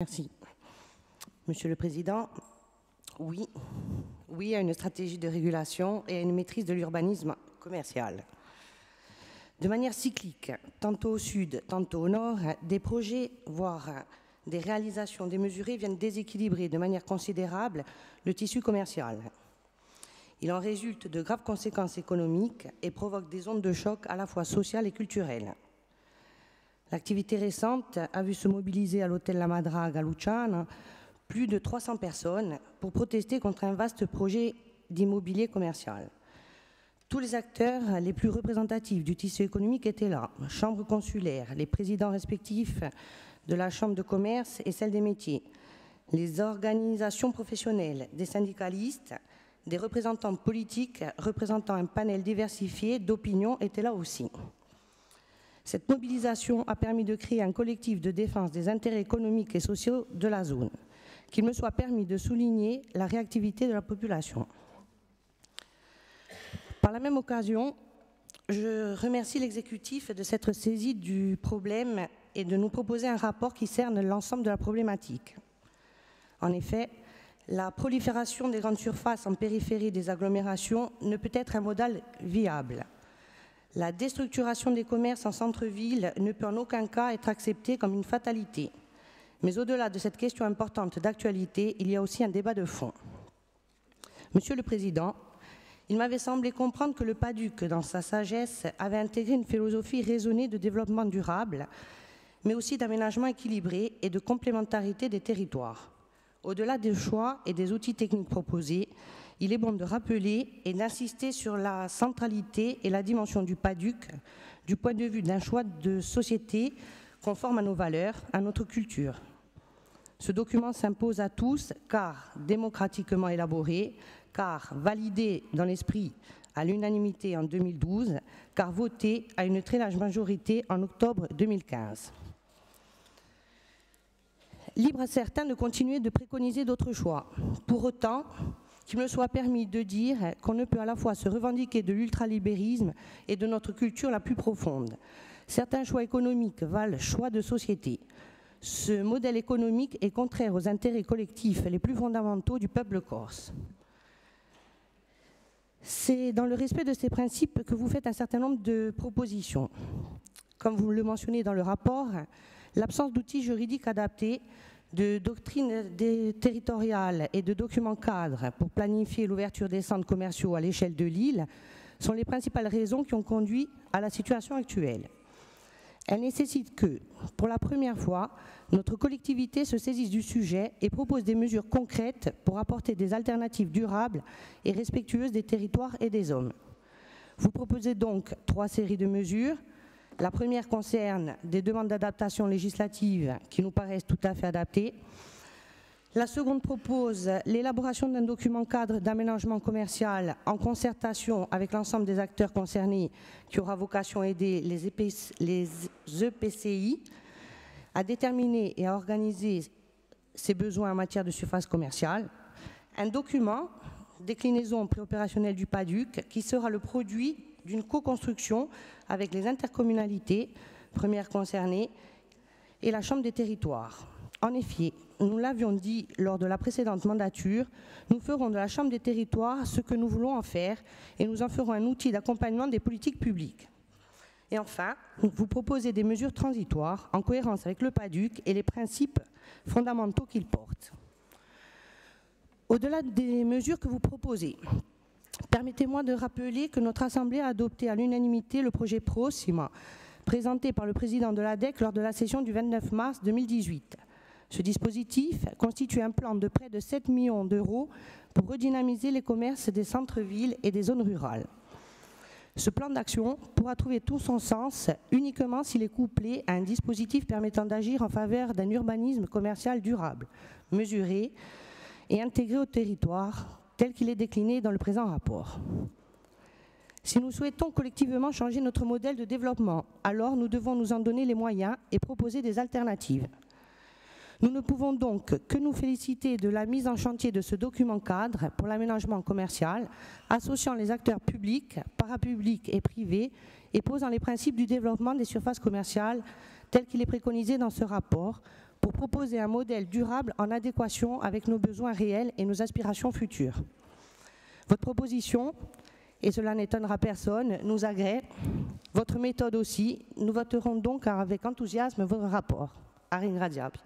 Merci. Monsieur le Président, oui à une stratégie de régulation et à une maîtrise de l'urbanisme commercial. De manière cyclique, tantôt au sud, tantôt au nord, des projets, voire des réalisations démesurées viennent déséquilibrer de manière considérable le tissu commercial. Il en résulte de graves conséquences économiques et provoque des ondes de choc à la fois sociales et culturelles. L'activité récente a vu se mobiliser à l'hôtel La Madrague à Luciana plus de 300 personnes pour protester contre un vaste projet d'immobilier commercial. Tous les acteurs les plus représentatifs du tissu économique étaient là, chambres consulaires, les présidents respectifs de la chambre de commerce et celle des métiers, les organisations professionnelles, des syndicalistes, des représentants politiques représentant un panel diversifié d'opinions étaient là aussi. Cette mobilisation a permis de créer un collectif de défense des intérêts économiques et sociaux de la zone. Qu'il me soit permis de souligner la réactivité de la population. Par la même occasion, je remercie l'exécutif de s'être saisi du problème et de nous proposer un rapport qui cerne l'ensemble de la problématique. En effet, la prolifération des grandes surfaces en périphérie des agglomérations ne peut être un modèle viable. La déstructuration des commerces en centre-ville ne peut en aucun cas être acceptée comme une fatalité. Mais au-delà de cette question importante d'actualité, il y a aussi un débat de fond. Monsieur le Président, il m'avait semblé comprendre que le PADUC, dans sa sagesse, avait intégré une philosophie raisonnée de développement durable, mais aussi d'aménagement équilibré et de complémentarité des territoires. Au-delà des choix et des outils techniques proposés, il est bon de rappeler et d'insister sur la centralité et la dimension du PADUC du point de vue d'un choix de société conforme à nos valeurs, à notre culture. Ce document s'impose à tous car démocratiquement élaboré, car validé dans l'esprit à l'unanimité en 2012, car voté à une très large majorité en octobre 2015. Libre à certains de continuer de préconiser d'autres choix. Pour autant, qu'il me soit permis de dire qu'on ne peut à la fois se revendiquer de l'ultralibérisme et de notre culture la plus profonde. Certains choix économiques valent choix de société. Ce modèle économique est contraire aux intérêts collectifs les plus fondamentaux du peuple corse. C'est dans le respect de ces principes que vous faites un certain nombre de propositions. Comme vous le mentionnez dans le rapport, l'absence d'outils juridiques adaptés, de doctrines territoriales et de documents cadres pour planifier l'ouverture des centres commerciaux à l'échelle de l'île sont les principales raisons qui ont conduit à la situation actuelle. Elle nécessite que, pour la première fois, notre collectivité se saisisse du sujet et propose des mesures concrètes pour apporter des alternatives durables et respectueuses des territoires et des hommes. Vous proposez donc 3 séries de mesures. La première concerne des demandes d'adaptation législative qui nous paraissent tout à fait adaptées. La seconde propose l'élaboration d'un document cadre d'aménagement commercial en concertation avec l'ensemble des acteurs concernés qui aura vocation à aider les EPCI à déterminer et à organiser ses besoins en matière de surface commerciale. Un document, déclinaison préopérationnelle du PADUC, qui sera le produit d'une co-construction avec les intercommunalités, premières concernées, et la Chambre des territoires. En effet, nous l'avions dit lors de la précédente mandature, nous ferons de la Chambre des territoires ce que nous voulons en faire et nous en ferons un outil d'accompagnement des politiques publiques. Et enfin, vous proposez des mesures transitoires en cohérence avec le PADUC et les principes fondamentaux qu'il porte. Au-delà des mesures que vous proposez, permettez-moi de rappeler que notre Assemblée a adopté à l'unanimité le projet Proxima, présenté par le président de l'ADEC lors de la session du 29 mars 2018. Ce dispositif constitue un plan de près de 7 millions d'euros pour redynamiser les commerces des centres-villes et des zones rurales. Ce plan d'action pourra trouver tout son sens uniquement s'il est couplé à un dispositif permettant d'agir en faveur d'un urbanisme commercial durable, mesuré et intégré au territoire, tel qu'il est décliné dans le présent rapport. Si nous souhaitons collectivement changer notre modèle de développement, alors nous devons nous en donner les moyens et proposer des alternatives. Nous ne pouvons donc que nous féliciter de la mise en chantier de ce document cadre pour l'aménagement commercial, associant les acteurs publics, parapublics et privés et posant les principes du développement des surfaces commerciales tel qu'il est préconisé dans ce rapport pour proposer un modèle durable en adéquation avec nos besoins réels et nos aspirations futures. Votre proposition, et cela n'étonnera personne, nous agrée. Votre méthode aussi. Nous voterons donc avec enthousiasme votre rapport. A ringraziarvi.